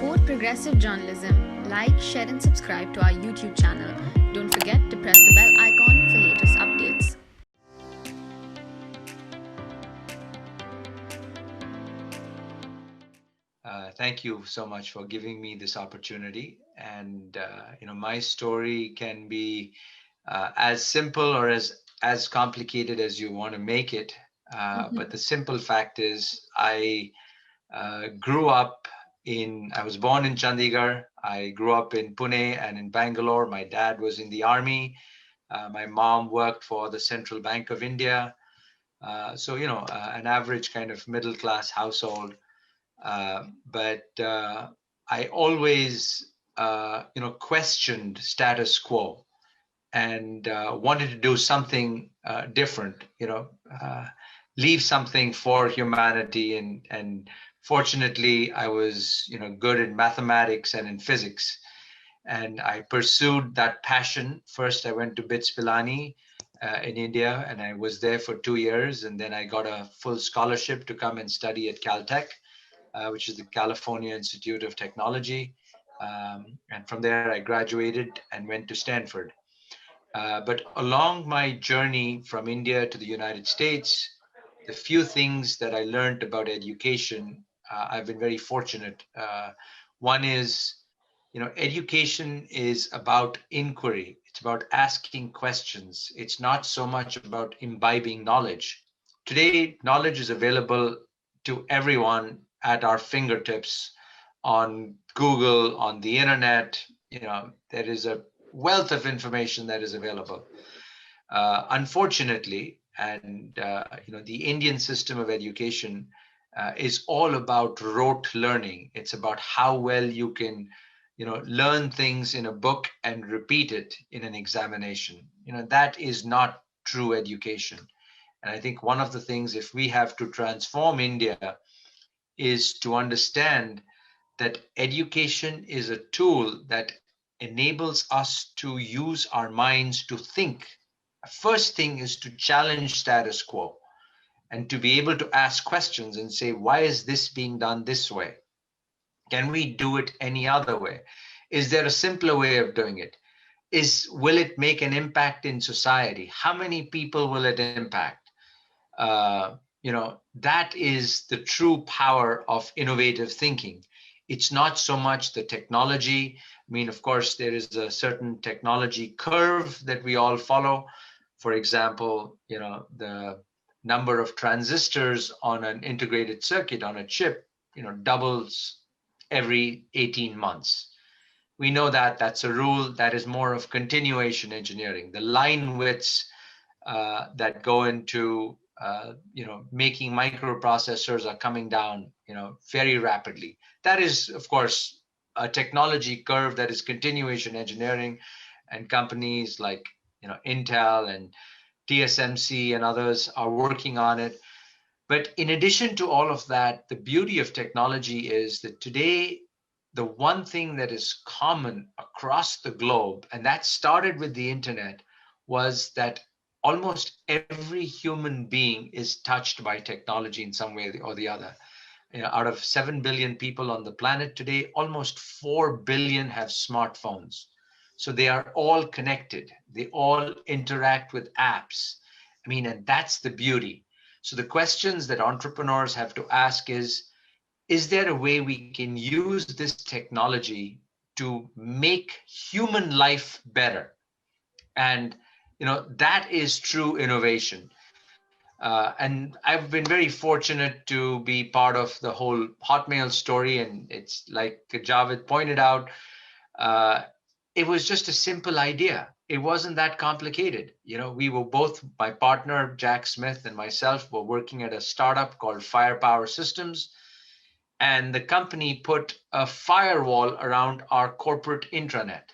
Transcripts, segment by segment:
support progressive journalism, like, share, and subscribe to our YouTube channel. Don't forget to press the bell icon for latest updates. Thank you so much for giving me this opportunity. And my story can be as simple or as complicated as you want to make it. But the simple fact is, I grew up I was born in Chandigarh. I grew up in Pune and in Bangalore. My dad was in the army. My mom worked for the Central Bank of India. An average kind of middle class household. But I always, questioned status quo and wanted to do something different. Leave something for humanity. And fortunately, I was, good in mathematics and in physics, and I pursued that passion. First, I went to BITS Pilani in India, and I was there for 2 years, and then I got a full scholarship to come and study at Caltech, which is the California Institute of Technology. And from there, I graduated and went to Stanford. But along my journey from India to the United States, the few things that I learned about education, I've been very fortunate. One is, education is about inquiry. It's about asking questions. It's not so much about imbibing knowledge. Today, knowledge is available to everyone at our fingertips on Google, on the internet. There is a wealth of information that is available. Unfortunately, and the Indian system of education is all about rote learning. It's about how well you can, learn things in a book and repeat it in an examination. That is not true education. And I think one of the things, if we have to transform India, is to understand that education is a tool that enables us to use our minds to think. First thing is to challenge status quo and to be able to ask questions and say, why is this being done this way? Can we do it any other way? Is there a simpler way of doing it? Will it make an impact in society? How many people will it impact? That is the true power of innovative thinking. It's not so much the technology. I mean, of course, there is a certain technology curve that we all follow. For example, the number of transistors on an integrated circuit on a chip, doubles every 18 months. We know that that's a rule that is more of continuation engineering. The line widths that go into making microprocessors are coming down, very rapidly. That is, of course, a technology curve that is continuation engineering, and companies like, Intel and TSMC and others are working on it. But in addition to all of that, the beauty of technology is that today, the one thing that is common across the globe, and that started with the internet, was that almost every human being is touched by technology in some way or the other. Out of 7 billion people on the planet today, almost 4 billion have smartphones. So they are all connected. They all interact with apps. I mean, and that's the beauty. So the questions that entrepreneurs have to ask is there a way we can use this technology to make human life better? And that is true innovation. And I've been very fortunate to be part of the whole Hotmail story. And it's like Javed pointed out, it was just a simple idea. It wasn't that complicated. We were both, my partner, Jack Smith, and myself were working at a startup called Firepower Systems. And the company put a firewall around our corporate intranet.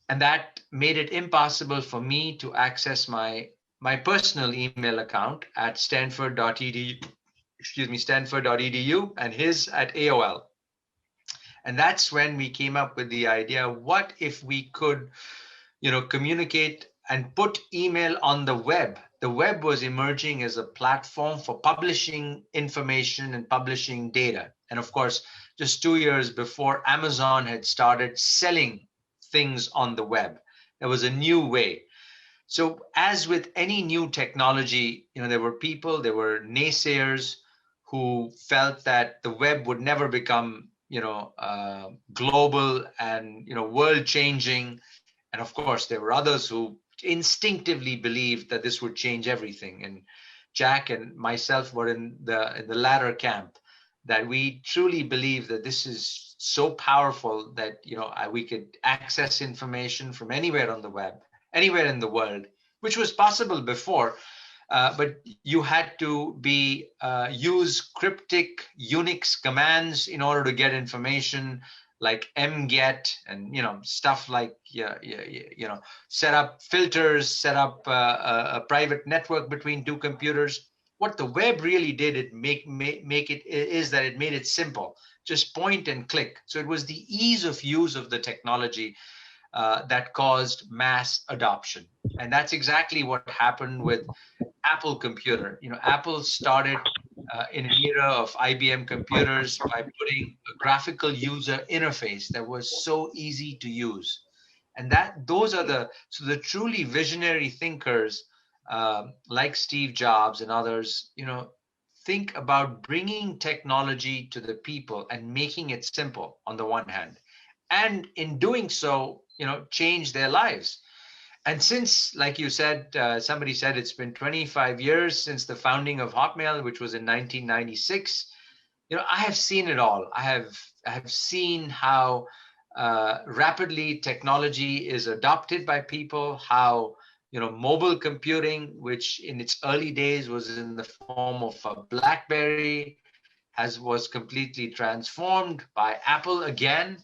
And that made it impossible for me to access my personal email account at stanford.edu, and his at AOL. And that's when we came up with the idea, what if we could, communicate and put email on the web? The web was emerging as a platform for publishing information and publishing data. And of course, just 2 years before, Amazon had started selling things on the web. There was a new way. So as with any new technology, there were people, there were naysayers who felt that the web would never become, global and, world changing. And of course, there were others who instinctively believed that this would change everything. And Jack and myself were in the latter camp, that we truly believe that this is so powerful that we could access information from anywhere on the web, anywhere in the world, which was possible before. But you had to use cryptic Unix commands in order to get information, like mget and stuff like set up filters, set up a private network between two computers. What the web really did, it make it is that it made it simple, just point and click. So it was the ease of use of the technology that caused mass adoption. And that's exactly what happened with Apple computer. Apple started in an era of IBM computers by putting a graphical user interface that was so easy to use. And those are the truly visionary thinkers, like Steve Jobs and others, think about bringing technology to the people and making it simple on the one hand, and in doing so, change their lives. And since, like you said, somebody said it's been 25 years since the founding of Hotmail, which was in 1996. I have seen it all. I have seen how rapidly technology is adopted by people. How mobile computing, which in its early days was in the form of a BlackBerry, was completely transformed by Apple again.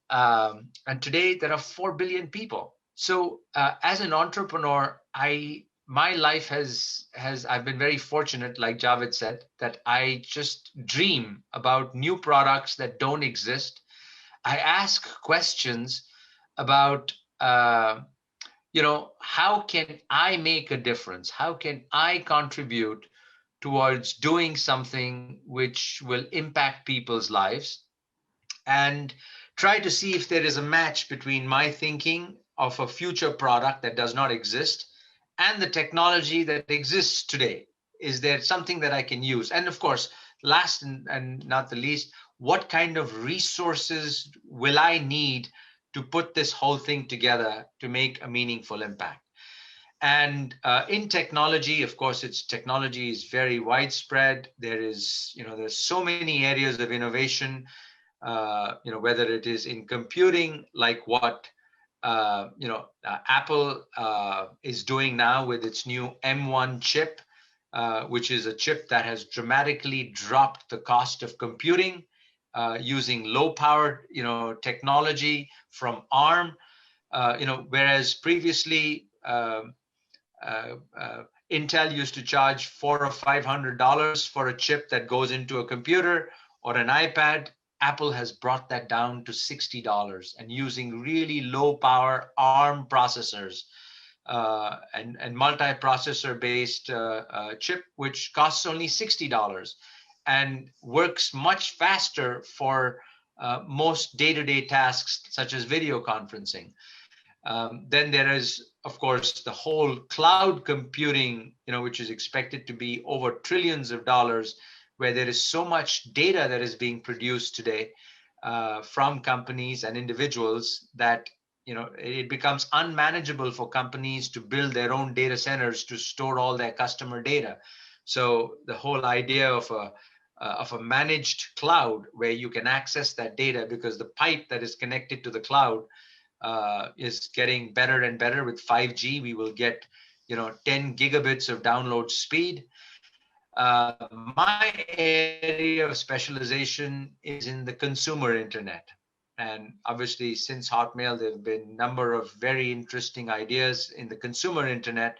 And today there are 4 billion people. So as an entrepreneur, my life has I've been very fortunate, like Javed said, that I just dream about new products that don't exist. I ask questions about how can I make a difference? How can I contribute towards doing something which will impact people's lives? And try to see if there is a match between my thinking of a future product that does not exist and the technology that exists today. Is there something that I can use? And of course, last and not the least, what kind of resources will I need to put this whole thing together to make a meaningful impact? And in technology, of course, technology is very widespread. There's so many areas of innovation, whether it is in computing, like what Apple is doing now with its new M1 chip, which is a chip that has dramatically dropped the cost of computing using low-powered, technology from ARM. Whereas previously Intel used to charge $400 or $500 for a chip that goes into a computer or an iPad. Apple has brought that down to $60 and using really low power ARM processors and multi-processor based chip, which costs only $60 and works much faster for most day-to-day tasks such as video conferencing. Then there is, of course, the whole cloud computing, which is expected to be over trillions of dollars, where there is so much data that is being produced today from companies and individuals that it becomes unmanageable for companies to build their own data centers to store all their customer data. So the whole idea of a managed cloud where you can access that data, because the pipe that is connected to the cloud is getting better and better. With 5G, we will get 10 gigabits of download speed. My area of specialization is in the consumer internet. And obviously, since Hotmail, there have been a number of very interesting ideas in the consumer internet,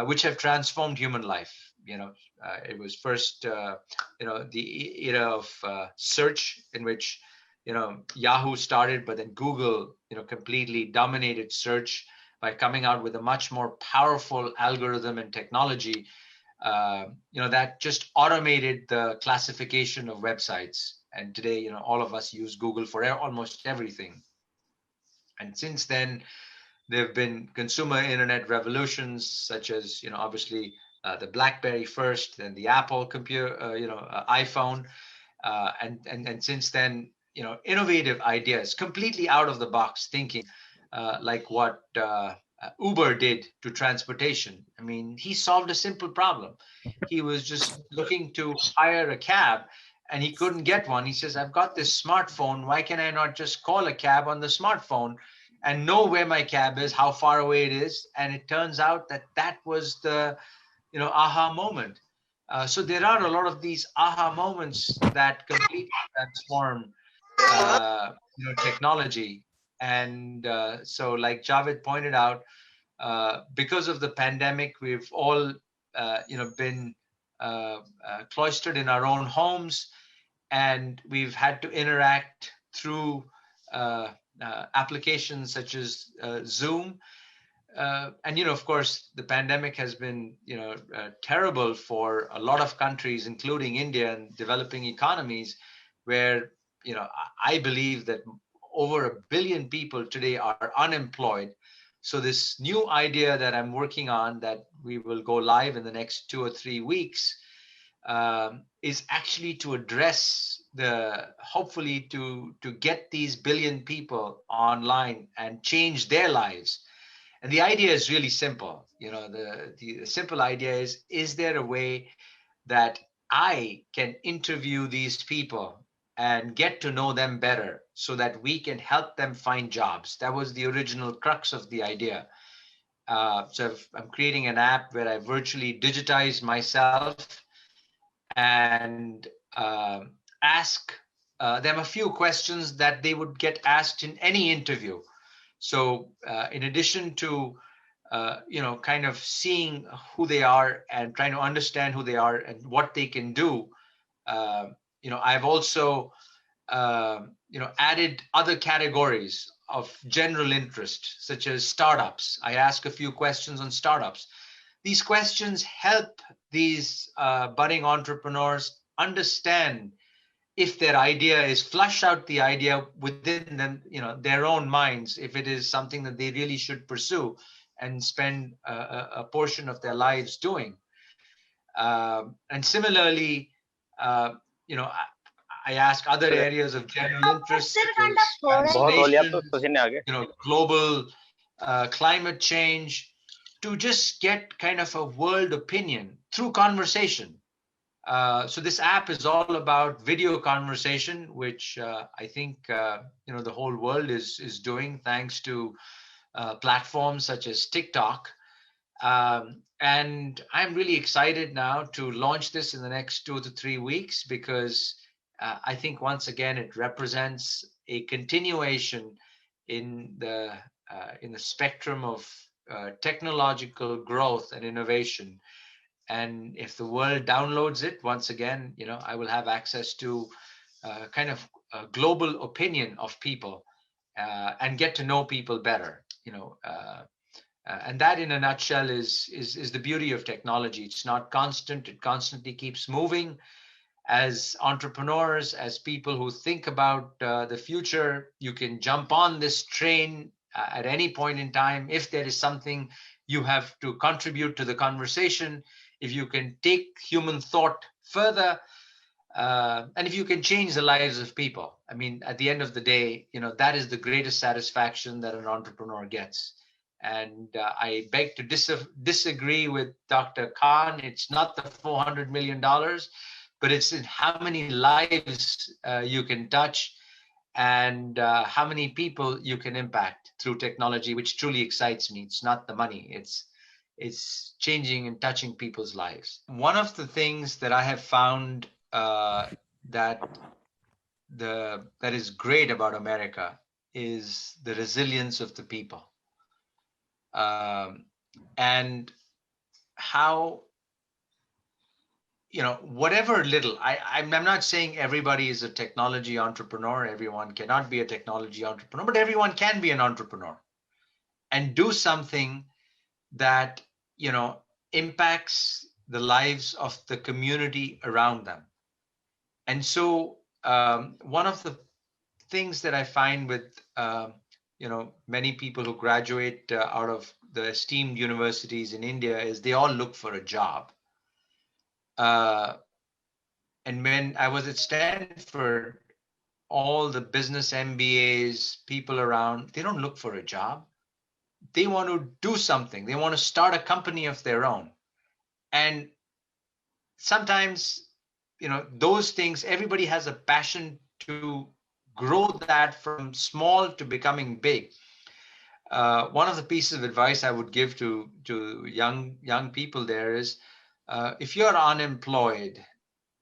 which have transformed human life. It was first, the era of search, in which, Yahoo started, but then Google, completely dominated search by coming out with a much more powerful algorithm and technology, that just automated the classification of websites. And today, all of us use Google for almost everything. And since then, there have been consumer internet revolutions, such as, obviously the BlackBerry first, then the Apple computer, iPhone, and since then, innovative ideas, completely out of the box thinking, like what Uber did to transportation. I mean, he solved a simple problem. He was just looking to hire a cab, and he couldn't get one. He says, "I've got this smartphone. Why can I not just call a cab on the smartphone and know where my cab is, how far away it is?" And it turns out that that was the, aha moment. So there are a lot of these aha moments that completely transform, technology. And so, like Javed pointed out, because of the pandemic, we've all, been cloistered in our own homes, and we've had to interact through applications such as Zoom. And of course, the pandemic has been terrible for a lot of countries, including India and developing economies, where I believe that over 1 billion people today are unemployed. So this new idea that I'm working on, that we will go live in the next 2 or 3 weeks, is actually to address hopefully to get these billion people online and change their lives. And the idea is really simple. The simple idea is there a way that I can interview these people and get to know them better so that we can help them find jobs? That was the original crux of the idea. So I'm creating an app where I virtually digitize myself and ask them a few questions that they would get asked in any interview. So in addition to kind of seeing who they are and trying to understand who they are and what they can do, I've also added other categories of general interest, such as startups. I ask a few questions on startups. These questions help these budding entrepreneurs understand if their idea is, flush out the idea within them, their own minds, if it is something that they really should pursue and spend a portion of their lives doing. And similarly, I ask other areas of general interest, such as translation, global climate change, to just get kind of a world opinion through conversation. So this app is all about video conversation, which I think the whole world is doing, thanks to platforms such as TikTok. And I'm really excited now to launch this in the next 2 to 3 weeks, because I think once again it represents a continuation in the spectrum of technological growth and innovation. And if the world downloads it, once again, I will have access to kind of a global opinion of people, and get to know people better. And that, in a nutshell, is the beauty of technology. It's not constant; it constantly keeps moving. As entrepreneurs, as people who think about the future, you can jump on this train at any point in time. If there is something you have to contribute to the conversation, if you can take human thought further, and if you can change the lives of people, I mean, at the end of the day, that is the greatest satisfaction that an entrepreneur gets. And I beg to disagree with Dr. Khan. It's not the $400 million, but it's in how many lives you can touch, and how many people you can impact through technology, which truly excites me. It's not the money. It's changing and touching people's lives. One of the things that I have found that is great about America is the resilience of the people, and how, whatever little, I'm not saying everybody is a technology entrepreneur. Everyone cannot be a technology entrepreneur, but everyone can be an entrepreneur and do something that impacts the lives of the community around them. And so one of the things that I find with many people who graduate out of the esteemed universities in India is they all look for a job. Uh, and when I was at Stanford, all the business MBAs, people around, they don't look for a job. They want to do something. They want to start a company of their own. And sometimes, those things, everybody has a passion to grow that from small to becoming big. One of the pieces of advice I would give to young people there is, if you're unemployed,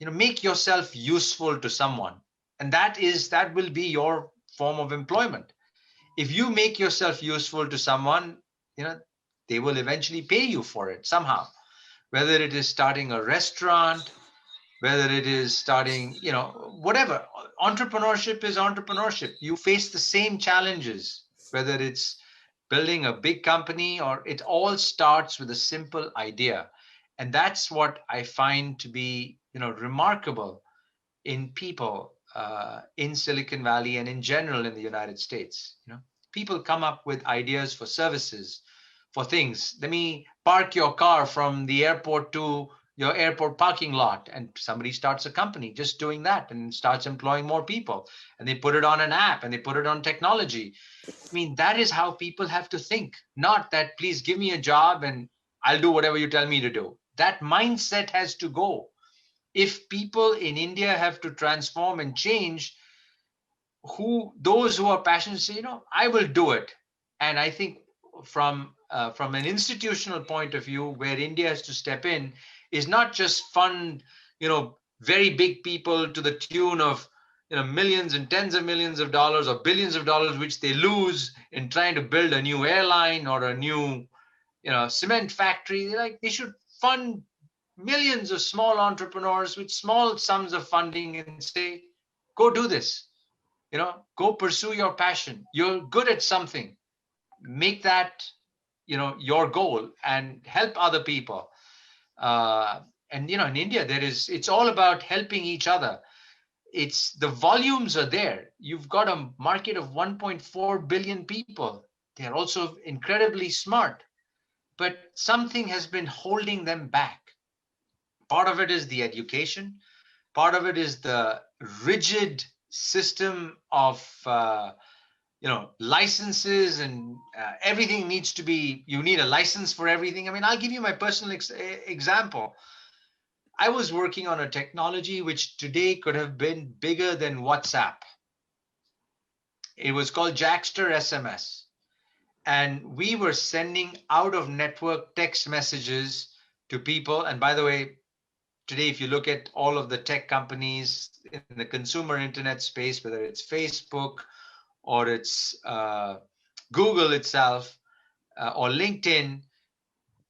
make yourself useful to someone, and that will be your form of employment. If you make yourself useful to someone, they will eventually pay you for it somehow, whether it is starting a restaurant, whether it is starting, whatever. Entrepreneurship is entrepreneurship. You face the same challenges, whether it's building a big company, or it all starts with a simple idea. And that's what I find to be, remarkable in people in Silicon Valley and in general in the United States. People come up with ideas for services, for things. Let me park your car from the airport to your airport parking lot, and somebody starts a company just doing that and starts employing more people, and they put it on an app and they put it on technology. I mean, that is how people have to think, not that please give me a job and I'll do whatever you tell me to do. That mindset has to go. If people in India have to transform and change, those who are passionate say, I will do it. And I think from an institutional point of view, where India has to step in, is not just fund, very big people to the tune of, millions and tens of millions of dollars or billions of dollars, which they lose in trying to build a new airline or a new, cement factory. They should fund millions of small entrepreneurs with small sums of funding and say, go do this, go pursue your passion. You're good at something. Make that, your goal and help other people. And, in India, it's all about helping each other. It's the volumes are there. You've got a market of 1.4 billion people. They're also incredibly smart, but something has been holding them back. Part of it is the education. Part of it is the rigid system of licenses, and everything needs to be, you need a license for everything. I mean, I'll give you my personal example. I was working on a technology which today could have been bigger than WhatsApp. It was called Jackster SMS. And we were sending out of network text messages to people. And by the way, today, if you look at all of the tech companies in the consumer internet space, whether it's Facebook or it's Google itself or LinkedIn,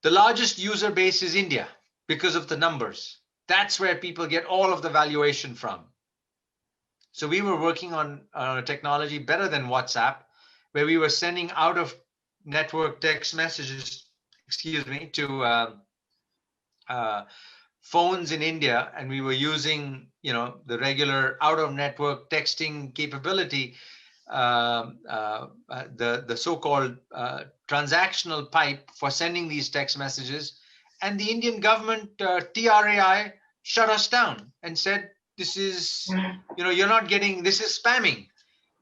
the largest user base is India because of the numbers. That's where people get all of the valuation from. So we were working on a technology better than WhatsApp, where we were sending out of network text messages, to phones in India, and we were using, the regular out-of-network texting capability, the so-called transactional pipe for sending these text messages. And the Indian government, TRAI, shut us down and said, this is, you're not getting, this is spamming.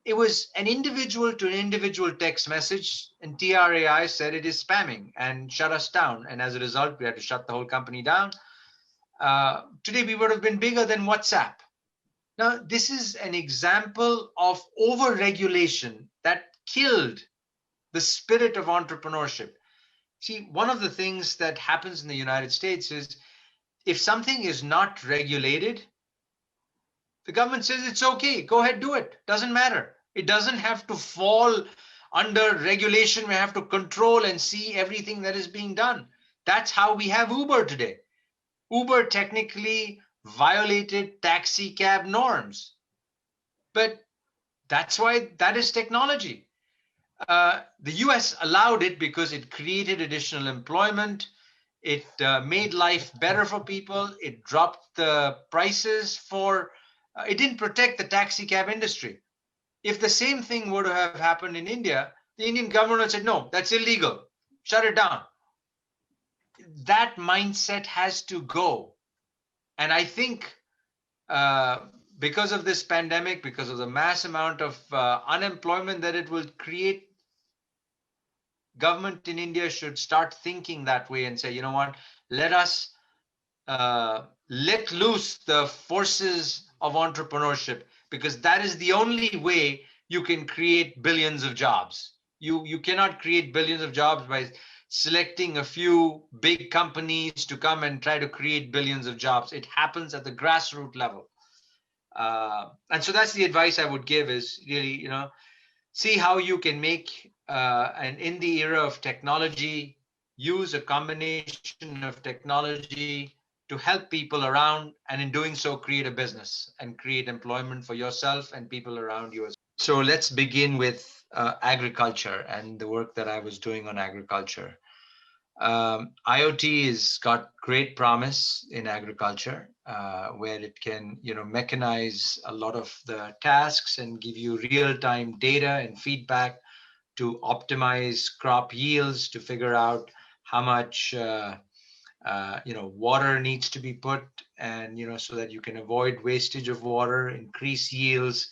It was an individual to individual text message, and TRAI said it is spamming and shut us down. And as a result, we had to shut the whole company down. Today, we would have been bigger than WhatsApp. Now, this is an example of over-regulation that killed the spirit of entrepreneurship. See, one of the things that happens in the United States is if something is not regulated, the government says it's okay, go ahead, do it. Doesn't matter. It doesn't have to fall under regulation. We have to control and see everything that is being done. That's how we have Uber today. Uber technically violated taxi cab norms, but that's why that is technology. The US allowed it because it created additional employment. It made life better for people. It dropped the prices for It didn't protect the taxi cab industry. If the same thing were to have happened in India, the Indian government would say, no, that's illegal. Shut it down. That mindset has to go. And I think uh, because of this pandemic, because of the mass amount of unemployment that it will create, government in India should start thinking that way and say, you know what, let us let loose the forces of entrepreneurship, because that is the only way you can create billions of jobs. You cannot create billions of jobs by selecting a few big companies to come and try to create billions of jobs. It happens at the grassroots level. And so that's the advice I would give, is really, see how you can make, and in the era of technology, use a combination of technology to help people around, and in doing so, create a business and create employment for yourself and people around you. So let's begin with agriculture and the work that I was doing on agriculture. IoT has got great promise in agriculture, where it can, mechanize a lot of the tasks and give you real-time data and feedback to optimize crop yields, to figure out how much water needs to be put, and so that you can avoid wastage of water, increase yields.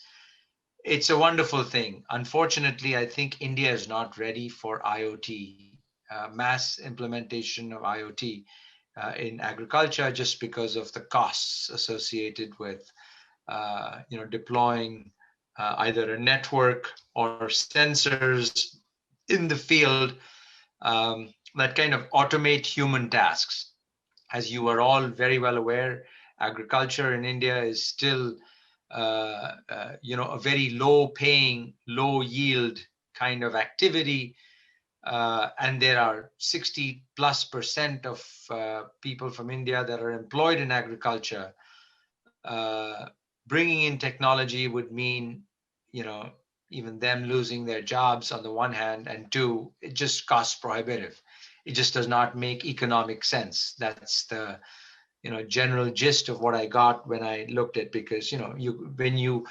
It's a wonderful thing. Unfortunately, I think India is not ready for IoT, mass implementation of IoT in agriculture, just because of the costs associated with deploying either a network or sensors in the field that kind of automate human tasks. As you are all very well aware, agriculture in India is still a very low paying, low yield kind of activity. And there are 60+% of people from India that are employed in agriculture. Bringing in technology would mean, even them losing their jobs on the one hand, and two, it just costs prohibitive. It just does not make economic sense. That's the general gist of what I got when I looked at, because when you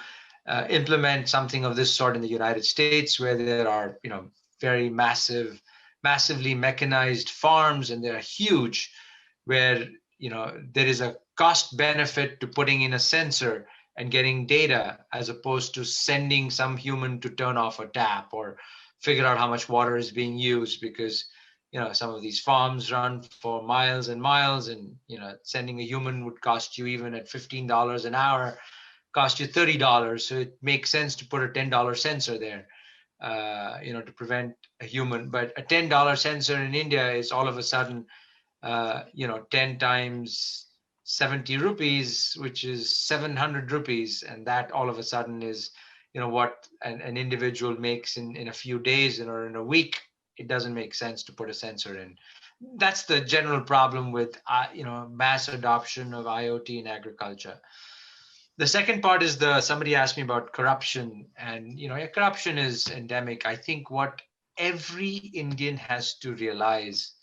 implement something of this sort in the United States, where there are very massively mechanized farms, and they're huge, where there is a cost benefit to putting in a sensor and getting data, as opposed to sending some human to turn off a tap or figure out how much water is being used, because some of these farms run for miles and miles, and sending a human would cost you, even at $15 an hour, cost you $30. So it makes sense to put a $10 sensor there, to prevent a human. But a $10 sensor in India is all of a sudden 10 times 70 rupees, which is 700 rupees. And that all of a sudden is, what an individual makes in a few days or in a week. It doesn't make sense to put a sensor in. That's the general problem with, mass adoption of IoT in agriculture. The second part is somebody asked me about corruption, and, corruption is endemic. I think what every Indian has to realize,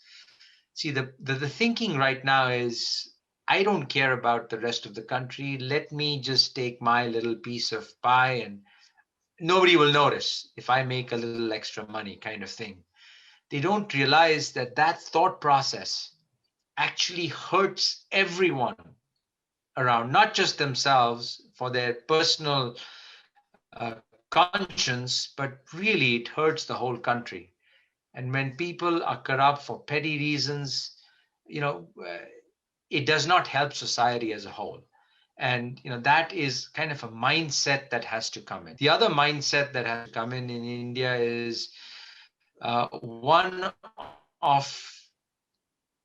see, the thinking right now is, I don't care about the rest of the country. Let me just take my little piece of pie, and nobody will notice if I make a little extra money, kind of thing. They don't realize that that thought process actually hurts everyone around, not just themselves for their personal conscience, but really it hurts the whole country. And when people are corrupt for petty reasons, it does not help society as a whole. And that is kind of a mindset that has to come in. The other mindset that has to come in India is one of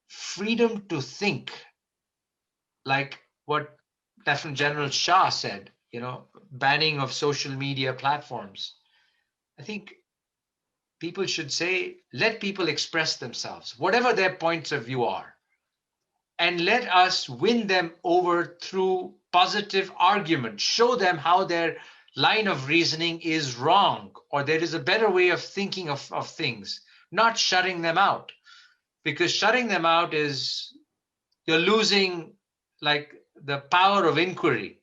freedom to think, like what Lieutenant General Shah said, banning of social media platforms. I think people should say, let people express themselves, whatever their points of view are, and let us win them over through positive argument. Show them how their line of reasoning is wrong, or there is a better way of thinking of things, not shutting them out. Because shutting them out is, you're losing like the power of inquiry.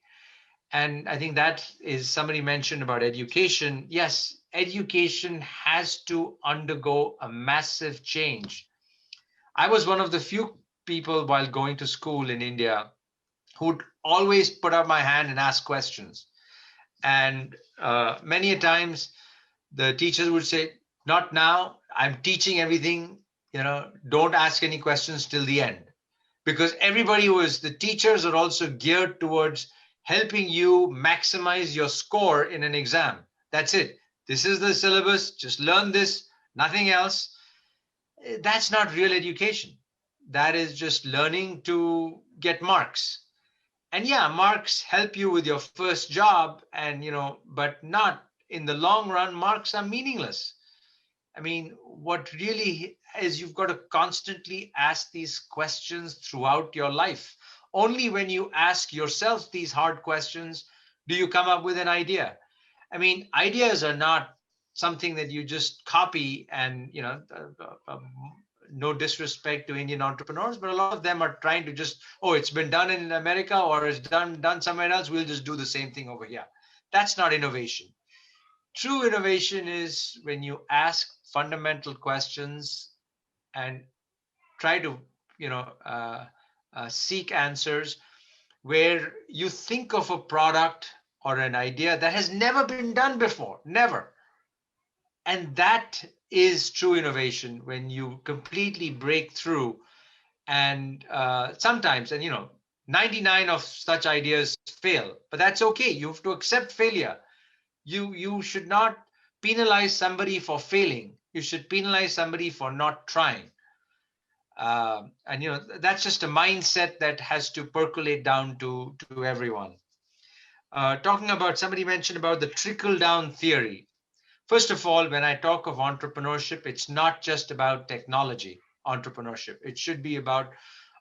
And I think that is, somebody mentioned about education. Yes, education has to undergo a massive change. I was one of the few people while going to school in India who'd always put up my hand and ask questions. And many a times the teachers would say, "Not now. I'm teaching everything. Don't ask any questions till the end." Because the teachers are also geared towards helping you maximize your score in an exam. That's it. This is the syllabus. Just learn this, nothing else. That's not real education. That is just learning to get marks. And yeah, marks help you with your first job, but not in the long run. Marks are meaningless. I mean, what really is, you've got to constantly ask these questions throughout your life. Only when you ask yourself these hard questions do you come up with an idea. I mean, ideas are not something that you just copy and, no disrespect to Indian entrepreneurs, but a lot of them are trying to just, oh, it's been done in America or it's done somewhere else. We'll just do the same thing over here. That's not innovation. True innovation is when you ask fundamental questions and try to, you know, uh, seek answers, where you think of a product or an idea that has never been done before, never. And that is true innovation, when you completely break through. And sometimes, 99 of such ideas fail, but that's okay. You have to accept failure. You should not penalize somebody for failing. You should penalize somebody for not trying. And that's just a mindset that has to percolate down to everyone. Talking about, somebody mentioned about the trickle down theory. First of all, when I talk of entrepreneurship, it's not just about technology entrepreneurship. It should be about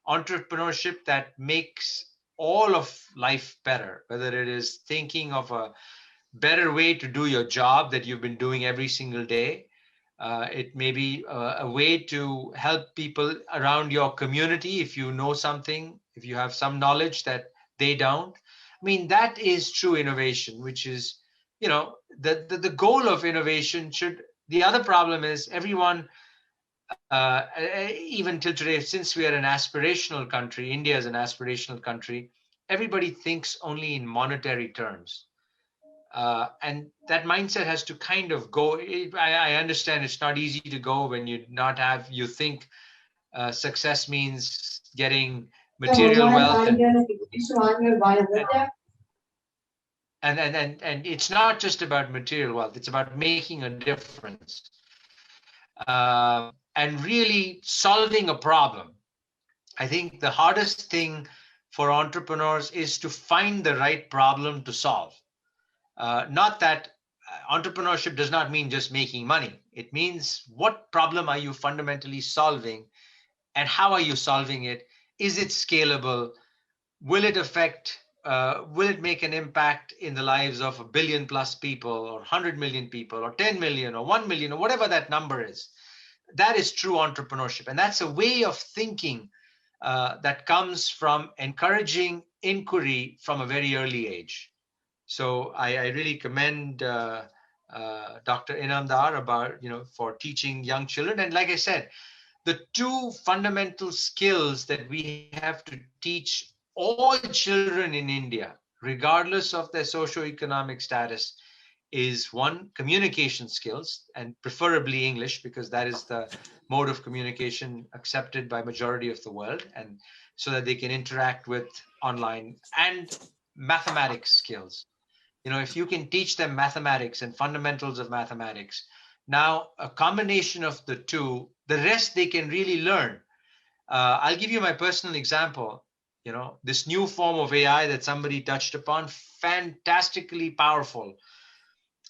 entrepreneurship that makes all of life better, whether it is thinking of a better way to do your job that you've been doing every single day. It may be a way to help people around your community. If you know something, if you have some knowledge that they don't, I mean, that is true innovation, which is, the goal of innovation should. The other problem is everyone, even till today, since we are an aspirational country, India is an aspirational country, everybody thinks only in monetary terms. And that mindset has to kind of go. I understand it's not easy to go when you think success means getting material wealth, and it's not just about material wealth. It's about making a difference, and really solving a problem. I think the hardest thing for entrepreneurs is to find the right problem to solve. Not that entrepreneurship does not mean just making money. It means, what problem are you fundamentally solving, and how are you solving it? Is it scalable? Will it make an impact in the lives of 1 billion plus people, or 100 million people, or 10 million, or 1 million, or whatever that number is? That is true entrepreneurship. And that's a way of thinking that comes from encouraging inquiry from a very early age. So I really commend Dr. Inamdar for teaching young children. And like I said, the two fundamental skills that we have to teach all children in India, regardless of their socioeconomic status, is one, communication skills, and preferably English, because that is the mode of communication accepted by majority of the world, and so that they can interact with online, and mathematics skills. If you can teach them mathematics and fundamentals of mathematics, now a combination of the two, the rest they can really learn. I'll give you my personal example. This new form of AI that somebody touched upon, fantastically powerful.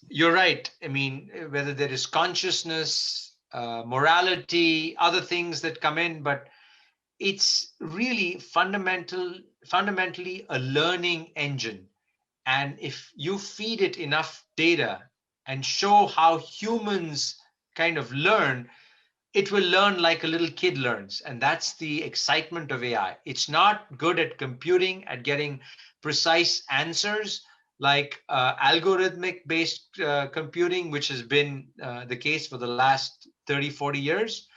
You're right. I mean, whether there is consciousness, morality, other things that come in, but it's really fundamentally a learning engine. And if you feed it enough data and show how humans kind of learn, it will learn like a little kid learns. And that's the excitement of AI. It's not good at computing, at getting precise answers, like algorithmic based computing, which has been the case for the last 30, 40 years.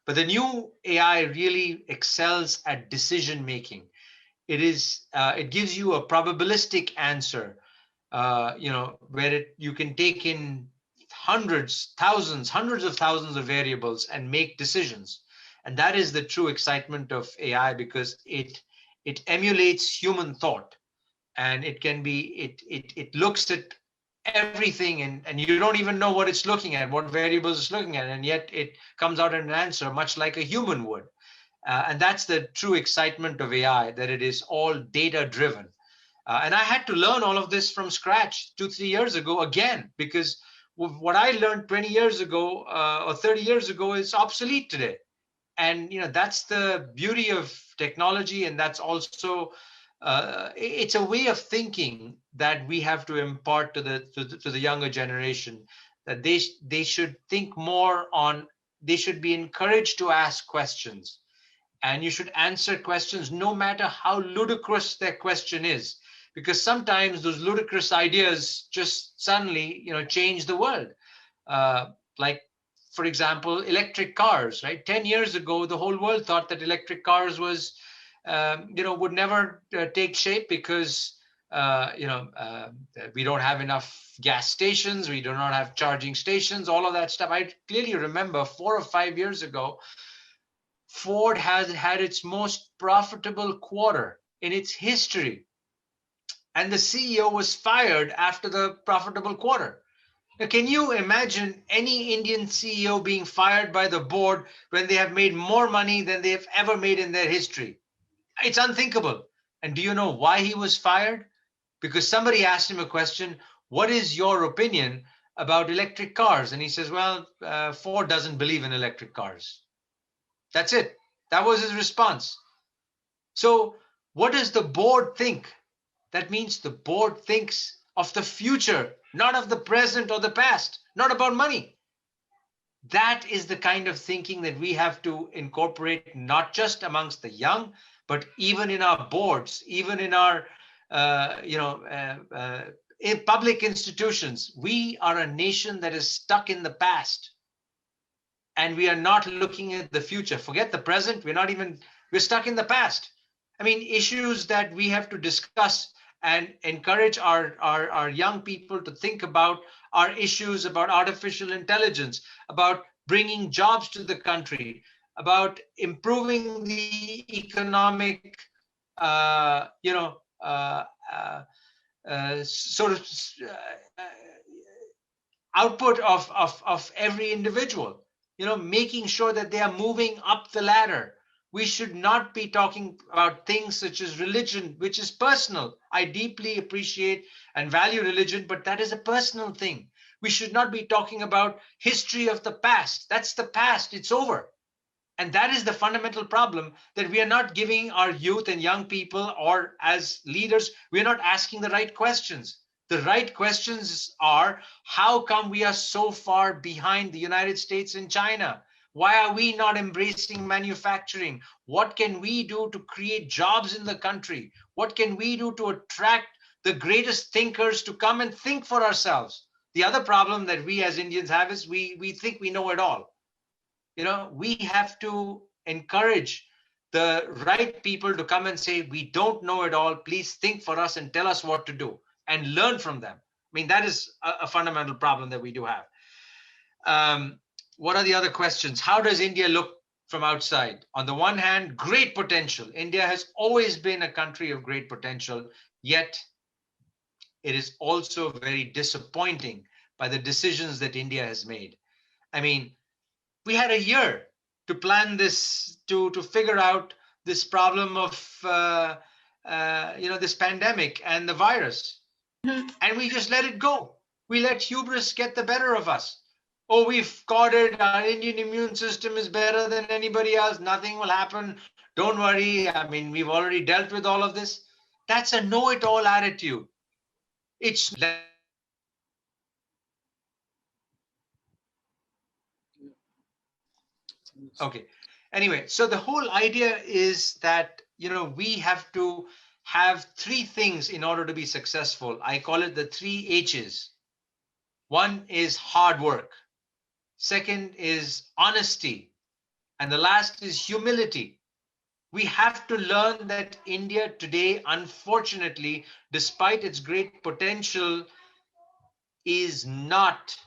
But the new AI really excels at decision making. It gives you a probabilistic answer, where you can take in hundreds of thousands of variables and make decisions. And that is the true excitement of AI, because it emulates human thought, and it looks at everything, and you don't even know what it's looking at, what variables it's looking at, and yet it comes out in an answer much like a human would. And that's the true excitement of AI, that it is all data driven. And I had to learn all of this from scratch 2, 3 years ago again, because what I learned 20 years ago or 30 years ago is obsolete today. And that's the beauty of technology, and that's also it's a way of thinking that we have to impart to the younger generation, that they should think more on, they should be encouraged to ask questions, and you should answer questions no matter how ludicrous their question is, because sometimes those ludicrous ideas just suddenly change the world. Like, for example, electric cars, right? 10 years ago the whole world thought that electric cars would never take shape, because we don't have enough gas stations, we do not have charging stations, all of that stuff. I clearly remember 4 or 5 years ago, Ford has had its most profitable quarter in its history, and the CEO was fired after the profitable quarter. Now, can you imagine any Indian CEO being fired by the board when they have made more money than they have ever made in their history? It's unthinkable. And do you know why he was fired? Because somebody asked him a question: what is your opinion about electric cars? And he says, well, Ford doesn't believe in electric cars. That's it. That was his response. So what does the board think? That means the board thinks of the future, not of the present or the past, not about money. That is the kind of thinking that we have to incorporate, not just amongst the young, but even in our boards, even in our, in public institutions. We are a nation that is stuck in the past, and we are not looking at the future. Forget the present. We're stuck in the past. I mean, issues that we have to discuss and encourage our young people to think about are issues about artificial intelligence, about bringing jobs to the country, about improving the economic, uh, you know, uh, uh, sort of output of every individual, making sure that they are moving up the ladder. We should not be talking about things such as religion, which is personal. I deeply appreciate and value religion, but that is a personal thing. We should not be talking about history of the past. That's the past. It's over. And that is the fundamental problem, that we are not giving our youth and young people, or as leaders, we're not asking the right questions. The right questions are: how come we are so far behind the United States and China? Why are we not embracing manufacturing? What can we do to create jobs in the country? What can we do to attract the greatest thinkers to come and think for ourselves? The other problem that we as Indians have is we think we know it all. We have to encourage the right people to come and say, we don't know it all, please think for us and tell us what to do, and learn from them. I mean, that is a fundamental problem that we do have. What are the other questions? How does India look from outside? On the one hand, great potential. India has always been a country of great potential, yet it is also very disappointing by the decisions that India has made. I mean, we had a year to plan this, to figure out this problem of this pandemic and the virus, and we just let it go. We let hubris get the better of us. Oh, we've caught it. Our Indian immune system is better than anybody else. Nothing will happen. Don't worry. I mean, we've already dealt with all of this. That's a know-it-all attitude. It's okay. Anyway, so the whole idea is that we have to have three things in order to be successful. I call it the three H's. One is hard work. Second is honesty. And the last is humility. We have to learn that India today, unfortunately, despite its great potential, is not,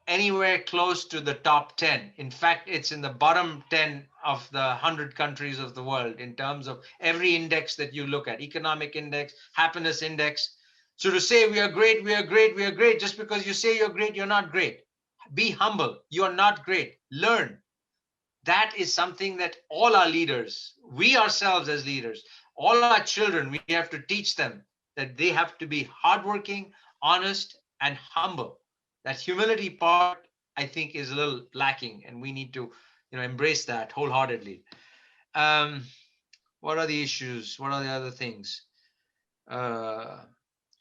anywhere close to the top 10. In fact, it's in the bottom 10 of the 100 countries of the world in terms of every index that you look at, economic index, happiness index. So to say we are great, we are great, we are great, just because you say you're great, you're not great. Be humble. You're not great. Learn. That is something that all our leaders, we ourselves as leaders, all our children, we have to teach them that they have to be hardworking, honest, and humble. That humility part, I think, is a little lacking, and we need to, embrace that wholeheartedly. Um, what are the issues? What are the other things? Uh,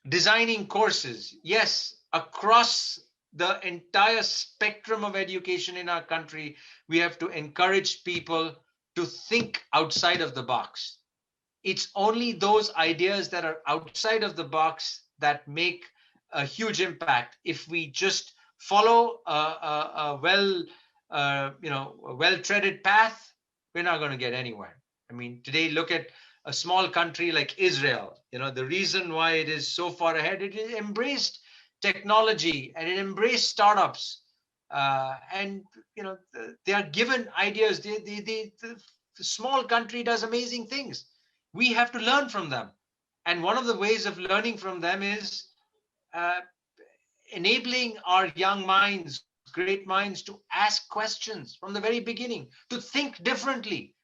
Designing courses, yes, across the entire spectrum of education in our country, we have to encourage people to think outside of the box. It's only those ideas that are outside of the box that make a huge impact. If we just follow a well-treaded path, we're not going to get anywhere. I mean, today, look at a small country like Israel. The reason why it is so far ahead, it embraced technology and it embraced startups. And they are given ideas. The small country does amazing things. We have to learn from them. And one of the ways of learning from them is uh, enabling our young minds, great minds, to ask questions from the very beginning, to think differently,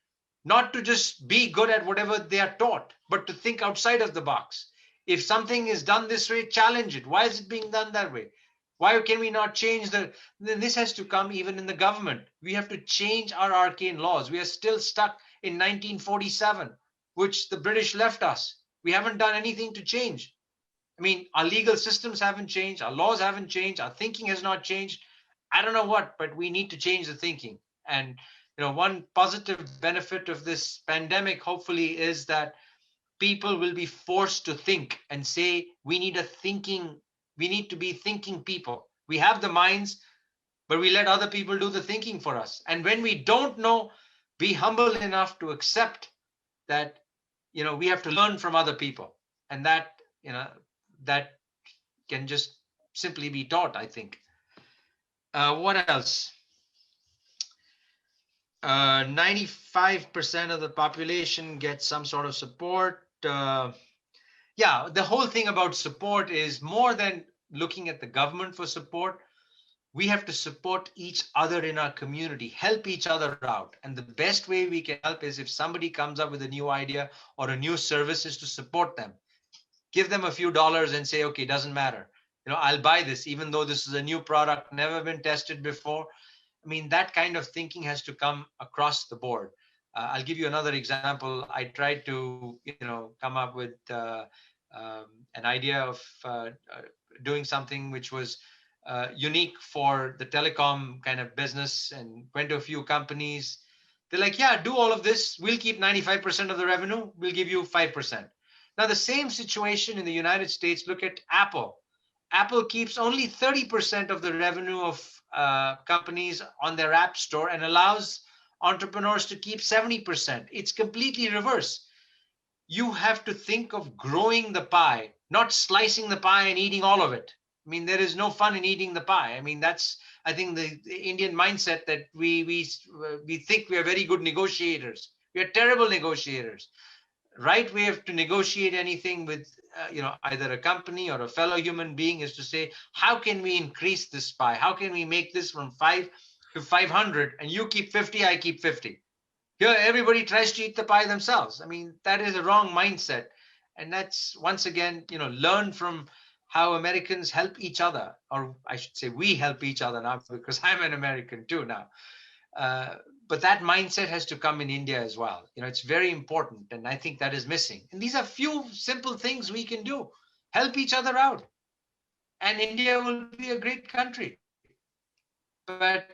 not to just be good at whatever they are taught, but to think outside of the box. If something is done this way, challenge it. Why is it being done that way? Why can we not change then this has to come even in the government. We have to change our arcane laws. We are still stuck in 1947, which the British left us. We haven't done anything to change. I mean, our legal systems haven't changed, our laws haven't changed, our thinking has not changed. I don't know what, but we need to change the thinking. And one positive benefit of this pandemic, hopefully, is that people will be forced to think and say, we need to be thinking people. We have the minds, but we let other people do the thinking for us. And when we don't know, be humble enough to accept that we have to learn from other people, and that can just simply be taught, I think. What else? 95% of the population gets some sort of support. Yeah, the whole thing about support is more than looking at the government for support. We have to support each other in our community, help each other out. And the best way we can help is if somebody comes up with a new idea or a new service, is to support them. Give them a few dollars and say, okay, doesn't matter. I'll buy this, even though this is a new product, never been tested before. I mean, that kind of thinking has to come across the board. I'll give you another example. I tried to, come up with an idea of doing something which was unique for the telecom kind of business, and went to a few companies. They're like, yeah, do all of this. We'll keep 95% of the revenue. We'll give you 5%. Now, the same situation in the United States, look at Apple. Apple keeps only 30% of the revenue of companies on their app store and allows entrepreneurs to keep 70%. It's completely reverse. You have to think of growing the pie, not slicing the pie and eating all of it. I mean, there is no fun in eating the pie. I mean, that's, I think, the Indian mindset, that we think we are very good negotiators. We are terrible negotiators. Right way to negotiate anything with either a company or a fellow human being is to say, how can we increase this pie? How can we make this from 5 to 500, and you keep 50, I keep 50? Here everybody tries to eat the pie themselves. I mean, that is a wrong mindset. And that's, once again, learn from how Americans help each other, or I should say we help each other now, because I'm an American too now. uh, but that mindset has to come in India as well. It's very important, and I think that is missing. And these are few simple things we can do. Help each other out, and India will be a great country. But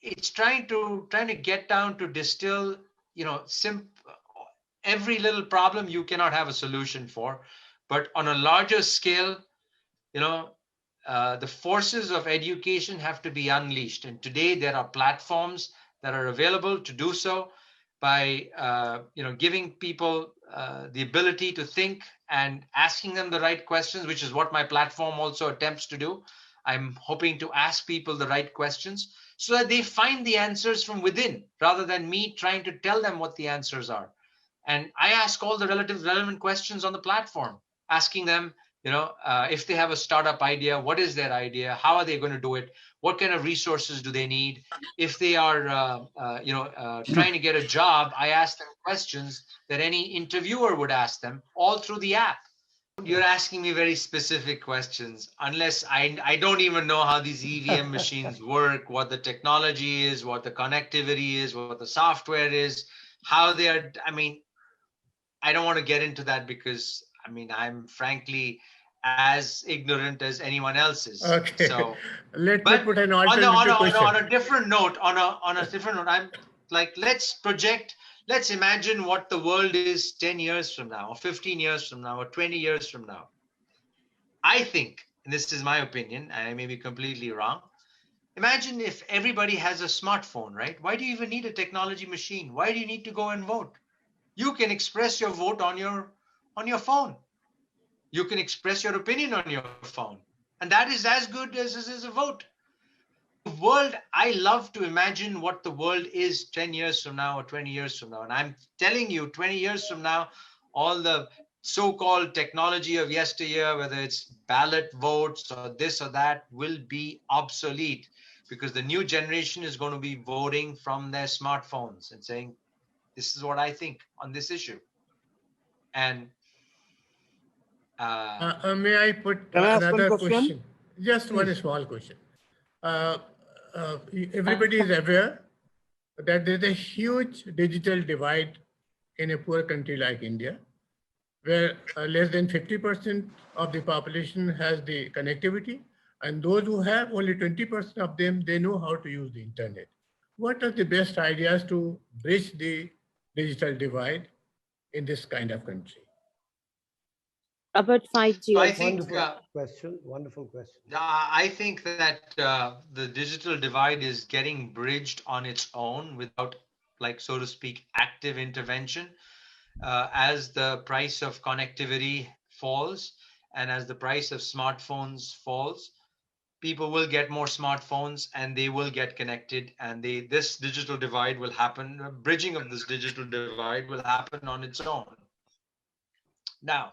it's trying to get down to distill, every little problem you cannot have a solution for, but on a larger scale, you know, the forces of education have to be unleashed. And today there are platforms that are available to do so by, giving people the ability to think and asking them the right questions, which is what my platform also attempts to do. I'm hoping to ask people the right questions so that they find the answers from within rather than me trying to tell them what the answers are. And I ask all the relevant questions on the platform, asking them, if they have a startup idea, what is their idea? How are they going to do it? What kind of resources do they need? If they are, trying to get a job, I ask them questions that any interviewer would ask them, all through the app. You're asking me very specific questions. Unless I don't even know how these EVM machines work, what the technology is, what the connectivity is, what the software is, how they are. I mean, I don't want to get into that because I'm frankly as ignorant as anyone else is. Okay. So, Let me but put an on alternative question. a different note, I'm like, let's imagine what the world is 10 years from now, or 15 years from now, or 20 years from now. I think, and this is my opinion, and I may be completely wrong. Imagine if everybody has a smartphone, right? Why do you even need a technology machine? Why do you need to go and vote? You can express your vote on your phone. You can express your opinion on your phone, and that is as good as a vote. The world, I love to imagine what the world is 10 years from now or 20 years from now. And I'm telling you, 20 years from now, all the so-called technology of yesteryear, whether it's ballot votes or this or that, will be obsolete, because the new generation is going to be voting from their smartphones and saying, this is what I think on this issue. And May I put Can I ask one another question? question? Just one small question. Uh, Everybody is aware that there is a huge digital divide in a poor country like India, where less than 50% of the population has the connectivity, and those who have, only 20% of them, they know how to use the internet. What are the best ideas to bridge the digital divide in this kind of country? About 5G. I think Wonderful question. I think that the digital divide is getting bridged on its own without, like, so to speak, active intervention. As the price of connectivity falls and as the price of smartphones falls, people will get more smartphones and they will get connected, and this digital divide will happen. Bridging of this digital divide will happen on its own. Now,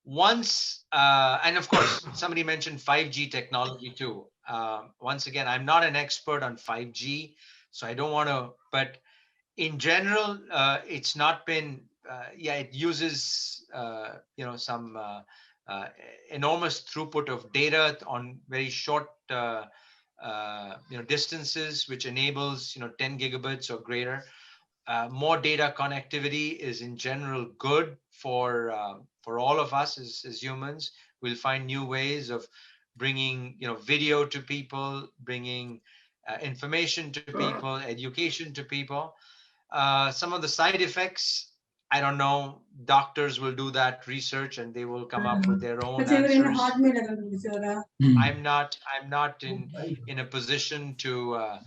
and of course, somebody mentioned 5G technology too. Once again, I'm not an expert on 5G, so I don't want to, but in general, it's not been, it uses, some enormous throughput of data on very short, distances, which enables, 10 gigabits or greater. More data connectivity is in general good for all of us as humans. We'll find new ways of bringing video to people, bringing information to people, education to people. Some of the side effects, I don't know. Doctors will do that research and they will come up with their own answers. I'm not in a position to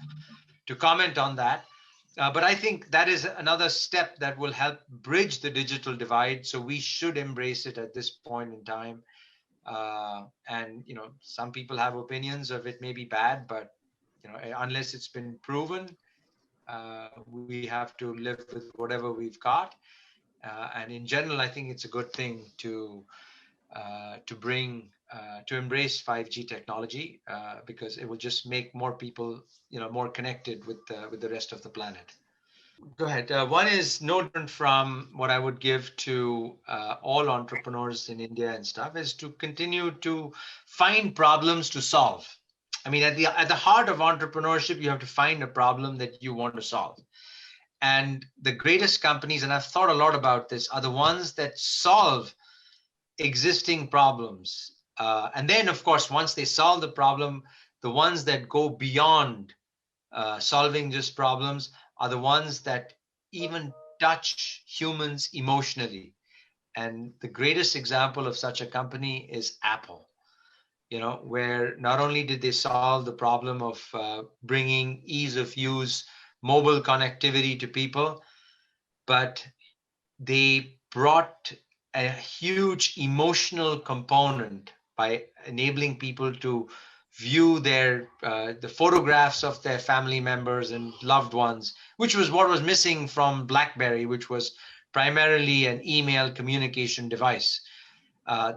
comment on that. But I think that is another step that will help bridge the digital divide. So we should embrace it at this point in time. And some people have opinions of it may be bad, but unless it's been proven, we have to live with whatever we've got. And in general, I think it's a good thing to embrace 5G technology, because it will just make more people, more connected with the rest of the planet. Go ahead. One is no different from what I would give to all entrepreneurs in India and stuff, is to continue to find problems to solve. I mean, at the heart of entrepreneurship, you have to find a problem that you want to solve. And the greatest companies, and I've thought a lot about this, are the ones that solve existing problems. And then, of course, once they solve the problem, the ones that go beyond solving just problems are the ones that even touch humans emotionally. And the greatest example of such a company is Apple, where not only did they solve the problem of bringing ease of use, mobile connectivity to people, but they brought a huge emotional component by enabling people to view the photographs of their family members and loved ones, which was what was missing from BlackBerry, which was primarily an email communication device.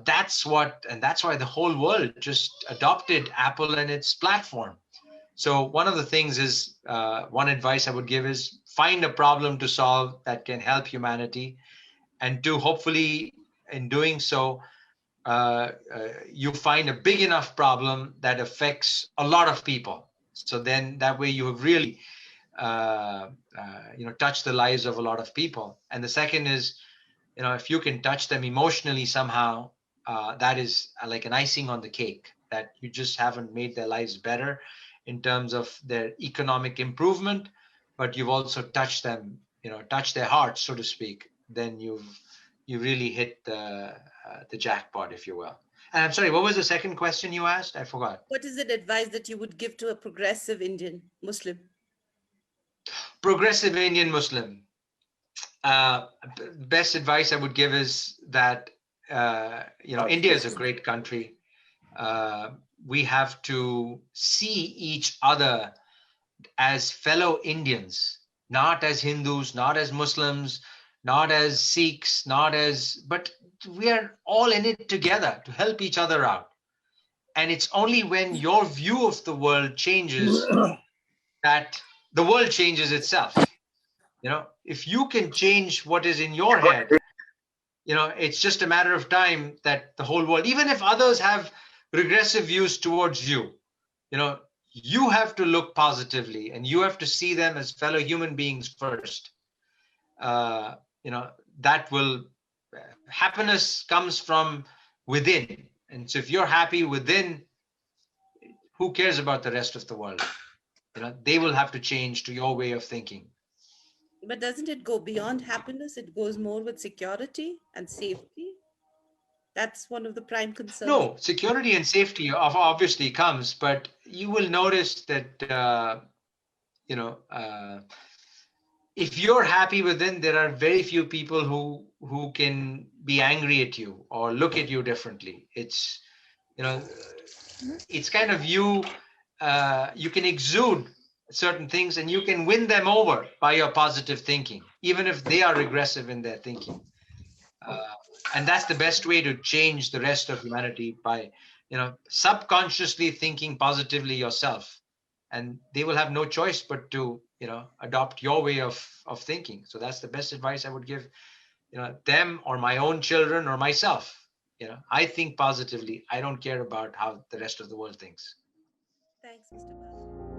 That's why the whole world just adopted Apple and its platform. So one of the things is, one advice I would give is find a problem to solve that can help humanity, and two, hopefully in doing so, you find a big enough problem that affects a lot of people. So then that way you have really, touched the lives of a lot of people. And the second is, if you can touch them emotionally somehow, that is like an icing on the cake, that you just haven't made their lives better in terms of their economic improvement, but you've also touched them, touched their hearts, so to speak. Then you really hit the jackpot, if you will. And I'm sorry, what was the second question you asked? I forgot. What is the advice that you would give to a progressive Indian Muslim? Progressive Indian Muslim. Best advice I would give is that, India is a great country. We have to see each other as fellow Indians, not as Hindus, not as Muslims, not as Sikhs, but we are all in it together to help each other out. And it's only when your view of the world changes that the world changes itself. If you can change what is in your head, it's just a matter of time that the whole world, even if others have regressive views towards you, you have to look positively and you have to see them as fellow human beings first. That will, happiness comes from within. And so if you're happy within, who cares about the rest of the world? They will have to change to your way of thinking. But doesn't it go beyond happiness? It goes more with security and safety. That's one of the prime concerns. No, security and safety obviously comes, but you will notice that, if you're happy within, there are very few people who can be angry at you or look at you differently. It's, it's kind of you can exude certain things and you can win them over by your positive thinking, even if they are regressive in their thinking. And that's the best way to change the rest of humanity, by, subconsciously thinking positively yourself. And they will have no choice but to, adopt your way of thinking. So that's the best advice I would give, them or my own children or myself. I think positively. I don't care about how the rest of the world thinks. Thanks, Mr. Bhatia.